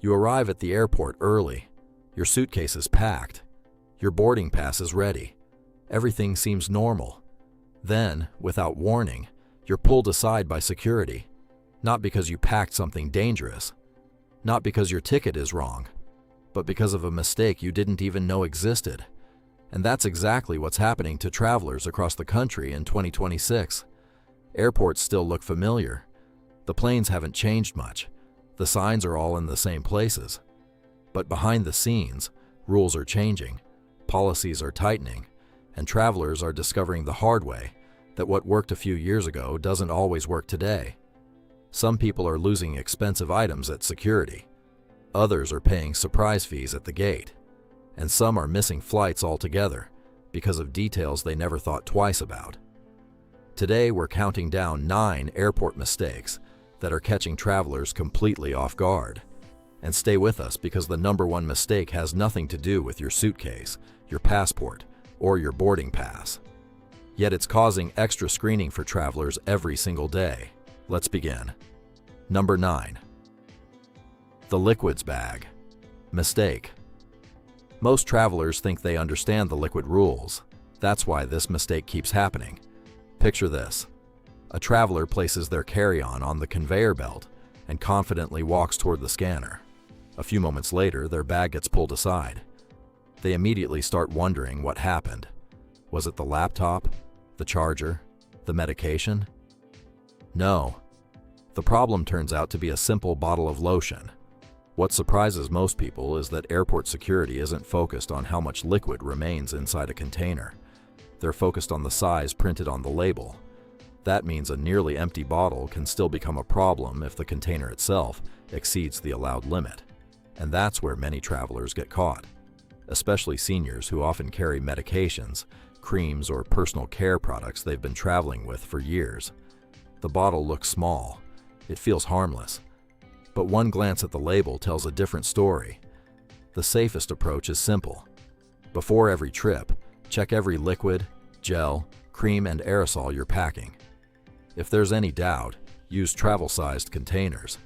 You arrive at the airport early. Your suitcase is packed. Your boarding pass is ready. Everything seems normal. Then, without warning, you're pulled aside by security. Not because you packed something dangerous. Not because your ticket is wrong. But because of a mistake you didn't even know existed. And that's exactly what's happening to travelers across the country in 2026. Airports still look familiar. The planes haven't changed much. The signs are all in the same places. But behind the scenes, rules are changing, policies are tightening, and travelers are discovering the hard way that what worked a few years ago doesn't always work today. Some people are losing expensive items at security. Others are paying surprise fees at the gate. And some are missing flights altogether because of details they never thought twice about. Today, we're counting down 9 airport mistakes that are catching travelers completely off guard. And stay with us because the number one mistake has nothing to do with your suitcase, your passport, or your boarding pass. Yet it's causing extra screening for travelers every single day. Let's begin. Number 9. The liquids bag. Mistake. Most travelers think they understand the liquid rules. That's why this mistake keeps happening. Picture this. A traveler places their carry-on on the conveyor belt and confidently walks toward the scanner. A few moments later, their bag gets pulled aside. They immediately start wondering what happened. Was it the laptop, the charger, the medication? No. The problem turns out to be a simple bottle of lotion. What surprises most people is that airport security isn't focused on how much liquid remains inside a container. They're focused on the size printed on the label. That means a nearly empty bottle can still become a problem if the container itself exceeds the allowed limit. And that's where many travelers get caught, especially seniors who often carry medications, creams, or personal care products they've been traveling with for years. The bottle looks small. It feels harmless. But one glance at the label tells a different story. The safest approach is simple. Before every trip, check every liquid, gel, cream, and aerosol you're packing. If there's any doubt, use travel-sized containers.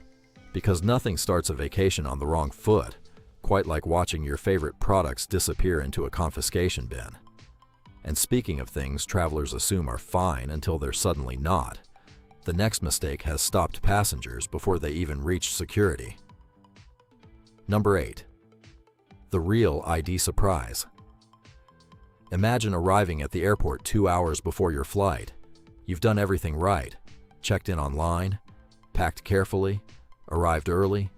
Because nothing starts a vacation on the wrong foot, quite like watching your favorite products disappear into a confiscation bin. And speaking of things travelers assume are fine until they're suddenly not, the next mistake has stopped passengers before they even reach security. Number 8. The real ID surprise. Imagine arriving at the airport 2 hours before your flight. You've done everything right, checked in online, packed carefully, arrived early.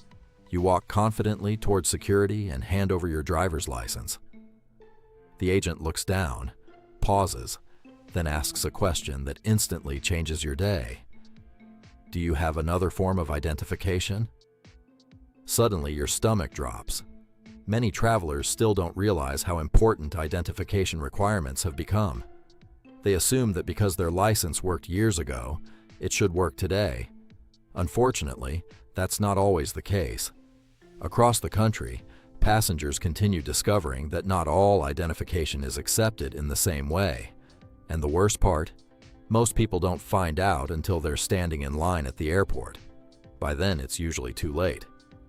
You walk confidently towards security and hand over your driver's license. The agent looks down, pauses, then asks a question that instantly changes your day. Do you have another form of identification? Suddenly, your stomach drops. Many travelers still don't realize how important identification requirements have become. They assume that because their license worked years ago, it should work today. Unfortunately, that's not always the case. Across the country, passengers continue discovering that not all identification is accepted in the same way. And the worst part? Most people don't find out until they're standing in line at the airport. By then, it's usually too late.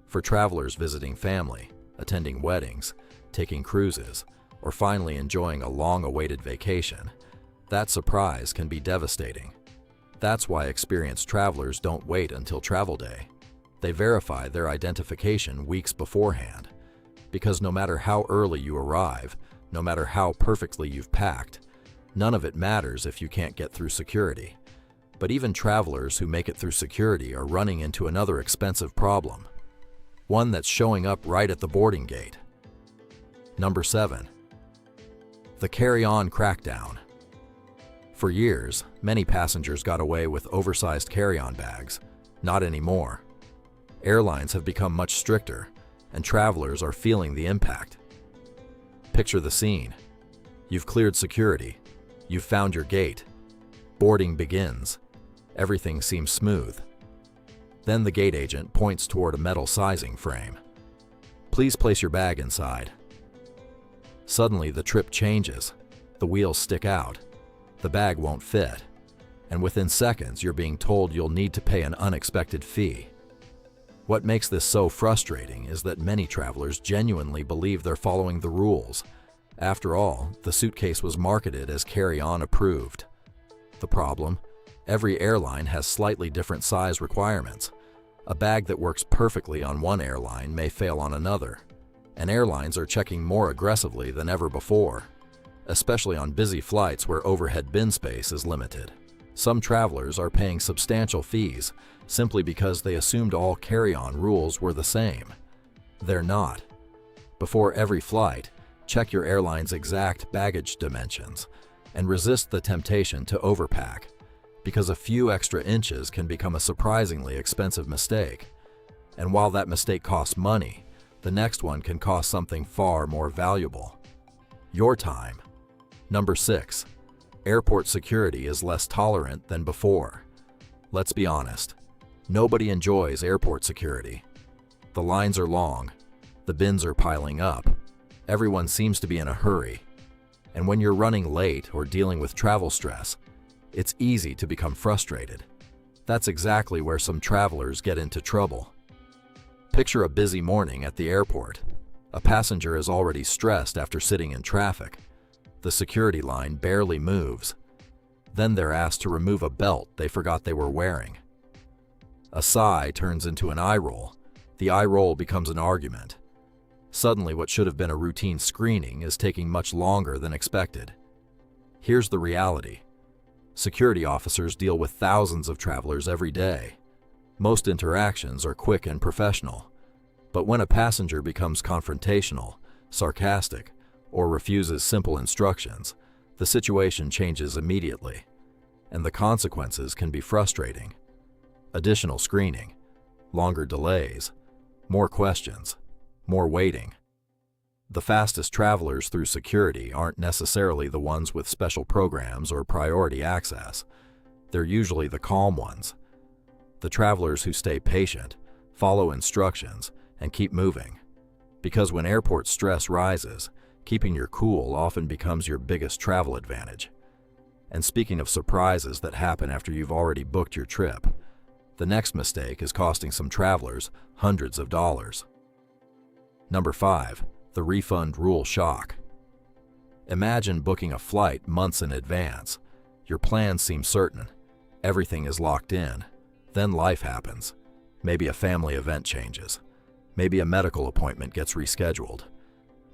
For travelers visiting family, attending weddings, taking cruises, or finally enjoying a long-awaited vacation, that surprise can be devastating. That's why experienced travelers don't wait until travel day. They verify their identification weeks beforehand. Because no matter how early you arrive, no matter how perfectly you've packed, none of it matters if you can't get through security. But even travelers who make it through security are running into another expensive problem. One that's showing up right at the boarding gate. Number 7. The carry-on crackdown. For years, many passengers got away with oversized carry-on bags. Not anymore. Airlines have become much stricter, and travelers are feeling the impact. Picture the scene. You've cleared security. You've found your gate. Boarding begins. Everything seems smooth. Then the gate agent points toward a metal sizing frame. Please place your bag inside. Suddenly the trip changes. The wheels stick out. The bag won't fit. And within seconds you're being told you'll need to pay an unexpected fee. What makes this so frustrating is that many travelers genuinely believe they're following the rules. After all, the suitcase was marketed as carry-on approved. The problem? Every airline has slightly different size requirements. A bag that works perfectly on one airline may fail on another, and airlines are checking more aggressively than ever before, especially on busy flights where overhead bin space is limited. Some travelers are paying substantial fees simply because they assumed all carry-on rules were the same. They're not. Before every flight, check your airline's exact baggage dimensions and resist the temptation to overpack, because a few extra inches can become a surprisingly expensive mistake. And while that mistake costs money, the next one can cost something far more valuable: your time. Number 6. Airport security is less tolerant than before. Let's be honest. Nobody enjoys airport security. The lines are long. The bins are piling up. Everyone seems to be in a hurry. And when you're running late or dealing with travel stress, it's easy to become frustrated. That's exactly where some travelers get into trouble. Picture a busy morning at the airport. A passenger is already stressed after sitting in traffic. The security line barely moves. Then they're asked to remove a belt they forgot they were wearing. A sigh turns into an eye roll. The eye roll becomes an argument. Suddenly, what should have been a routine screening is taking much longer than expected. Here's the reality. Security officers deal with thousands of travelers every day. Most interactions are quick and professional. But when a passenger becomes confrontational, sarcastic, or refuses simple instructions, the situation changes immediately, and the consequences can be frustrating. Additional screening, longer delays, more questions, more waiting. The fastest travelers through security aren't necessarily the ones with special programs or priority access. They're usually the calm ones. The travelers who stay patient, follow instructions, and keep moving. Because when airport stress rises, keeping your cool often becomes your biggest travel advantage. And speaking of surprises that happen after you've already booked your trip, the next mistake is costing some travelers hundreds of dollars. Number 5. The refund rule shock. Imagine booking a flight months in advance. Your plans seem certain. Everything is locked in. Then life happens. Maybe a family event changes. Maybe a medical appointment gets rescheduled.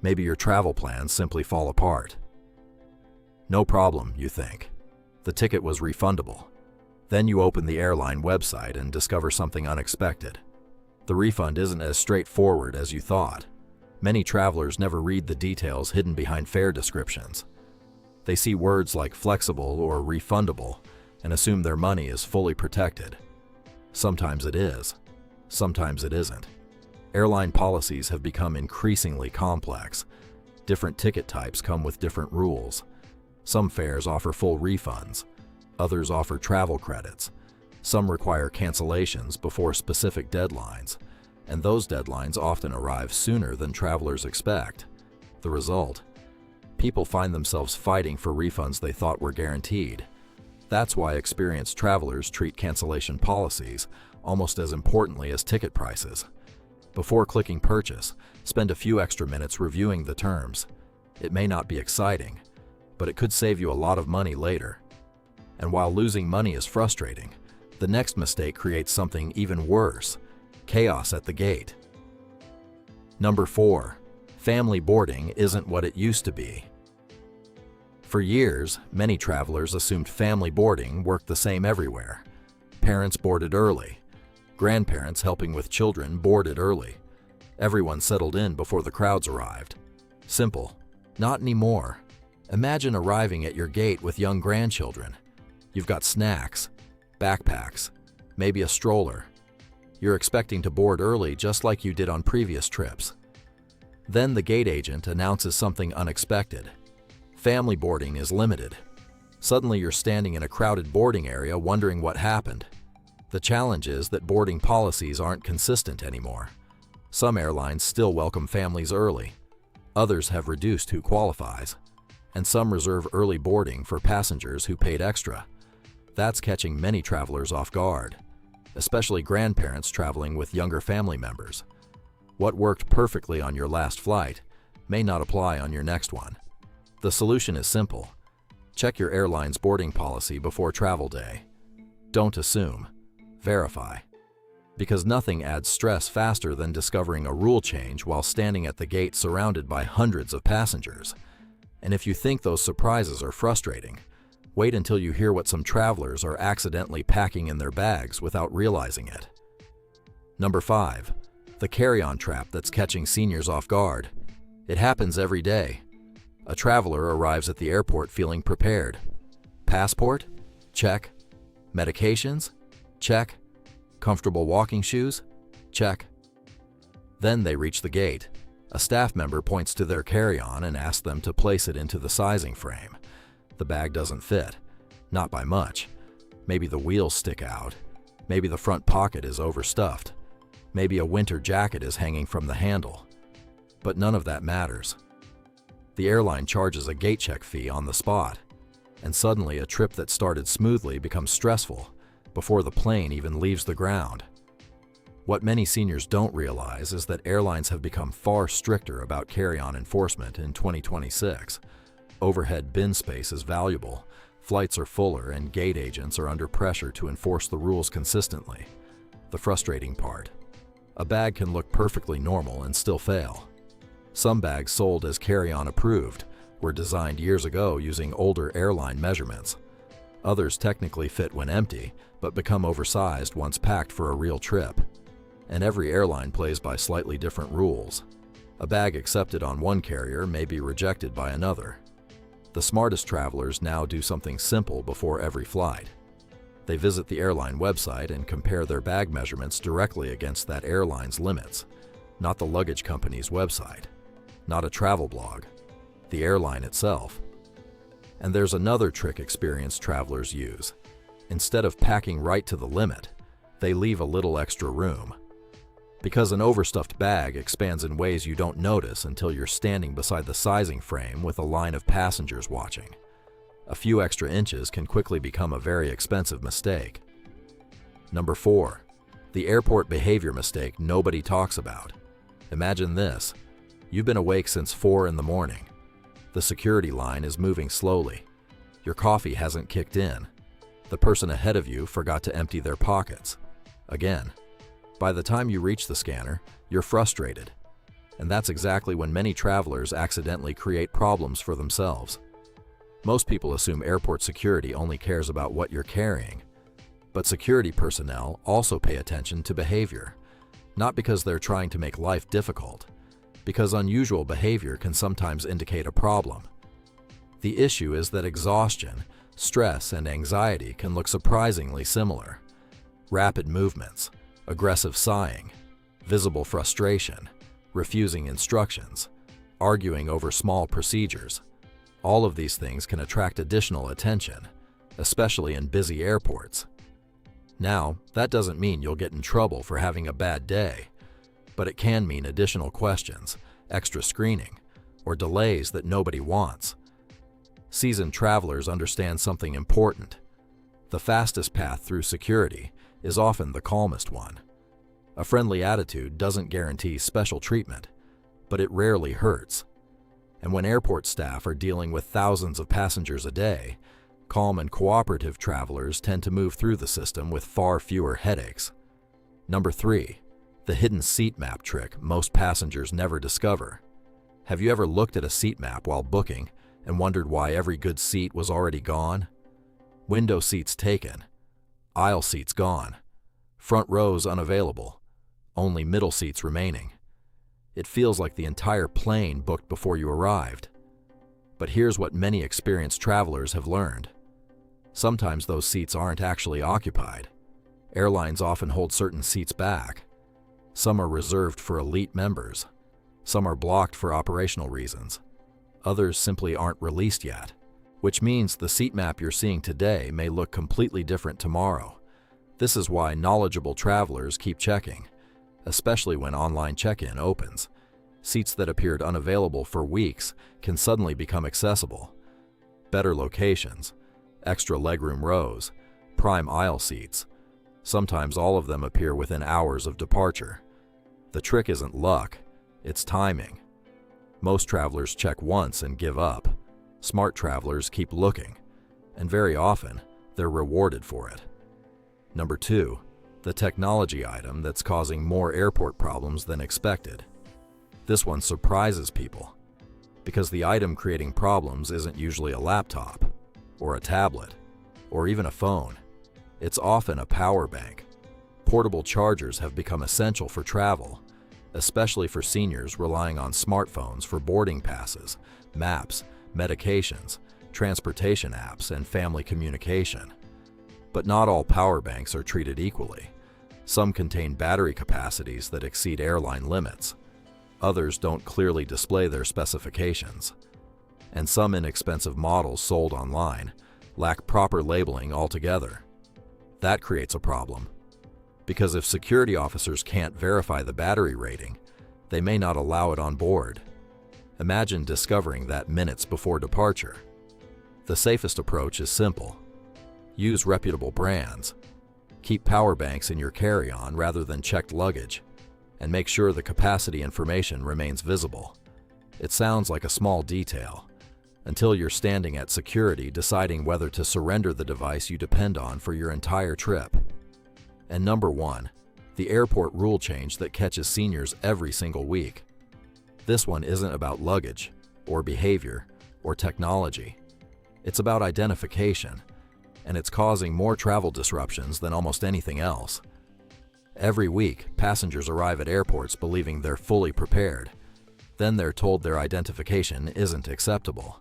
Maybe your travel plans simply fall apart. No problem, you think. The ticket was refundable. Then you open the airline website and discover something unexpected. The refund isn't as straightforward as you thought. Many travelers never read the details hidden behind fare descriptions. They see words like flexible or refundable and assume their money is fully protected. Sometimes it is. Sometimes it isn't. Airline policies have become increasingly complex. Different ticket types come with different rules. Some fares offer full refunds. Others offer travel credits. Some require cancellations before specific deadlines, and those deadlines often arrive sooner than travelers expect. The result? People find themselves fighting for refunds they thought were guaranteed. That's why experienced travelers treat cancellation policies almost as importantly as ticket prices. Before clicking purchase, spend a few extra minutes reviewing the terms. It may not be exciting, but it could save you a lot of money later. And while losing money is frustrating, the next mistake creates something even worse: chaos at the gate. Number 4. Family boarding isn't what it used to be. For years, many travelers assumed family boarding worked the same everywhere. Parents boarded early. Grandparents helping with children boarded early. Everyone settled in before the crowds arrived. Simple. Not anymore. Imagine arriving at your gate with young grandchildren. You've got snacks, backpacks, maybe a stroller. You're expecting to board early just like you did on previous trips. Then the gate agent announces something unexpected. Family boarding is limited. Suddenly you're standing in a crowded boarding area wondering what happened. The challenge is that boarding policies aren't consistent anymore. Some airlines still welcome families early. Others have reduced who qualifies. And some reserve early boarding for passengers who paid extra. That's catching many travelers off guard. especially grandparents traveling with younger family members. What worked perfectly on your last flight may not apply on your next one. The solution is simple. Check your airline's boarding policy before travel day. Don't assume. Verify. Because nothing adds stress faster than discovering a rule change while standing at the gate surrounded by hundreds of passengers. And if you think those surprises are frustrating, wait until you hear what some travelers are accidentally packing in their bags without realizing it. Number 5. The carry-on trap that's catching seniors off guard. It happens every day. A traveler arrives at the airport feeling prepared. Passport? Check. Medications? Check. Comfortable walking shoes? Check. Then they reach the gate. A staff member points to their carry-on and asks them to place it into the sizing frame. The bag doesn't fit. Not by much. Maybe the wheels stick out. Maybe the front pocket is overstuffed. Maybe a winter jacket is hanging from the handle. But none of that matters. The airline charges a gate check fee on the spot, and suddenly a trip that started smoothly becomes stressful before the plane even leaves the ground. What many seniors don't realize is that airlines have become far stricter about carry-on enforcement in 2026. Overhead bin space is valuable, flights are fuller, and gate agents are under pressure to enforce the rules consistently. The frustrating part: a bag can look perfectly normal and still fail. Some bags sold as carry-on approved were designed years ago using older airline measurements. Others technically fit when empty, but become oversized once packed for a real trip. And every airline plays by slightly different rules. A bag accepted on one carrier may be rejected by another. The smartest travelers now do something simple before every flight. They visit the airline website and compare their bag measurements directly against that airline's limits, not the luggage company's website, not a travel blog, the airline itself. And there's another trick experienced travelers use. Instead of packing right to the limit, they leave a little extra room. Because an overstuffed bag expands in ways you don't notice until you're standing beside the sizing frame with a line of passengers watching. A few extra inches can quickly become a very expensive mistake. Number 4. The airport behavior mistake nobody talks about. Imagine this. You've been awake since 4 in the morning. The security line is moving slowly. Your coffee hasn't kicked in. The person ahead of you forgot to empty their pockets. Again. By the time you reach the scanner, you're frustrated. And that's exactly when many travelers accidentally create problems for themselves. Most people assume airport security only cares about what you're carrying. But security personnel also pay attention to behavior. Not because they're trying to make life difficult, because unusual behavior can sometimes indicate a problem. The issue is that exhaustion, stress, and anxiety can look surprisingly similar. Rapid movements, aggressive sighing, visible frustration, refusing instructions, arguing over small procedures. All of these things can attract additional attention, especially in busy airports. Now, that doesn't mean you'll get in trouble for having a bad day, but it can mean additional questions, extra screening, or delays that nobody wants. Seasoned travelers understand something important. The fastest path through security is often the calmest one. A friendly attitude doesn't guarantee special treatment, but it rarely hurts. And when airport staff are dealing with thousands of passengers a day, calm and cooperative travelers tend to move through the system with far fewer headaches. Number 3. The hidden seat map trick most passengers never discover. Have you ever looked at a seat map while booking and wondered why every good seat was already gone? Window seats taken, aisle seats gone, front rows unavailable, only middle seats remaining. It feels like the entire plane booked before you arrived. But here's what many experienced travelers have learned. Sometimes those seats aren't actually occupied. Airlines often hold certain seats back. Some are reserved for elite members. Some are blocked for operational reasons. Others simply aren't released yet, which means the seat map you're seeing today may look completely different tomorrow. This is why knowledgeable travelers keep checking, especially when online check-in opens. Seats that appeared unavailable for weeks can suddenly become accessible. Better locations, extra legroom rows, prime aisle seats. Sometimes all of them appear within hours of departure. The trick isn't luck, it's timing. Most travelers check once and give up. Smart travelers keep looking, and very often, they're rewarded for it. Number 2, the technology item that's causing more airport problems than expected. This one surprises people, because the item creating problems isn't usually a laptop, or a tablet, or even a phone. It's often a power bank. Portable chargers have become essential for travel, especially for seniors relying on smartphones for boarding passes, maps, medications, transportation apps, and family communication. But not all power banks are treated equally. Some contain battery capacities that exceed airline limits. Others don't clearly display their specifications. And some inexpensive models sold online lack proper labeling altogether. That creates a problem, because if security officers can't verify the battery rating, they may not allow it on board. Imagine discovering that minutes before departure. The safest approach is simple. Use reputable brands. Keep power banks in your carry-on rather than checked luggage, and make sure the capacity information remains visible. It sounds like a small detail, until you're standing at security deciding whether to surrender the device you depend on for your entire trip. And number 1, the airport rule change that catches seniors every single week. This one isn't about luggage, or behavior, or technology. It's about identification, and it's causing more travel disruptions than almost anything else. Every week, passengers arrive at airports believing they're fully prepared. Then they're told their identification isn't acceptable.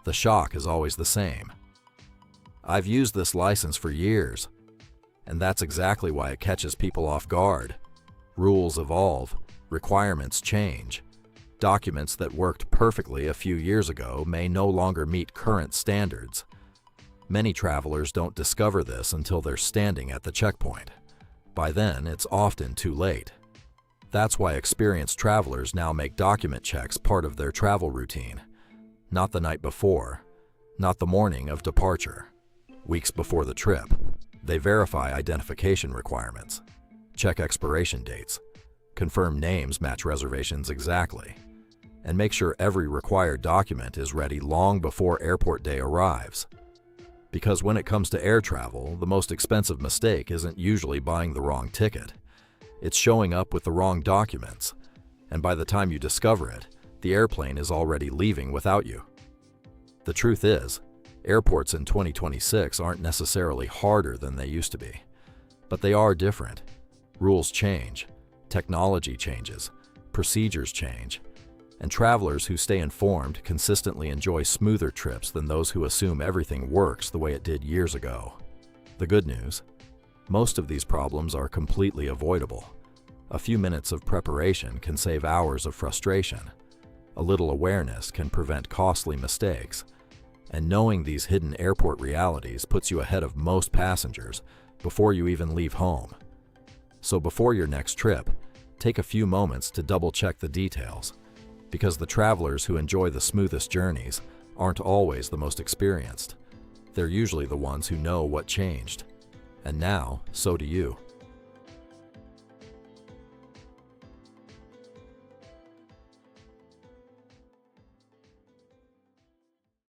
The shock is always the same. I've used this license for years, and that's exactly why it catches people off guard. Rules evolve, requirements change. Documents that worked perfectly a few years ago may no longer meet current standards. Many travelers don't discover this until they're standing at the checkpoint. By then, it's often too late. That's why experienced travelers now make document checks part of their travel routine. Not the night before, not the morning of departure. Weeks before the trip, they verify identification requirements, check expiration dates, confirm names match reservations exactly, and make sure every required document is ready long before airport day arrives. Because when it comes to air travel, the most expensive mistake isn't usually buying the wrong ticket. It's showing up with the wrong documents, and by the time you discover it, the airplane is already leaving without you. The truth is, airports in 2026 aren't necessarily harder than they used to be, but they are different. Rules change, technology changes, procedures change, and travelers who stay informed consistently enjoy smoother trips than those who assume everything works the way it did years ago. The good news: most of these problems are completely avoidable. A few minutes of preparation can save hours of frustration. A little awareness can prevent costly mistakes. And knowing these hidden airport realities puts you ahead of most passengers before you even leave home. So before your next trip, take a few moments to double-check the details, because the travelers who enjoy the smoothest journeys aren't always the most experienced. They're usually the ones who know what changed. And now, so do you.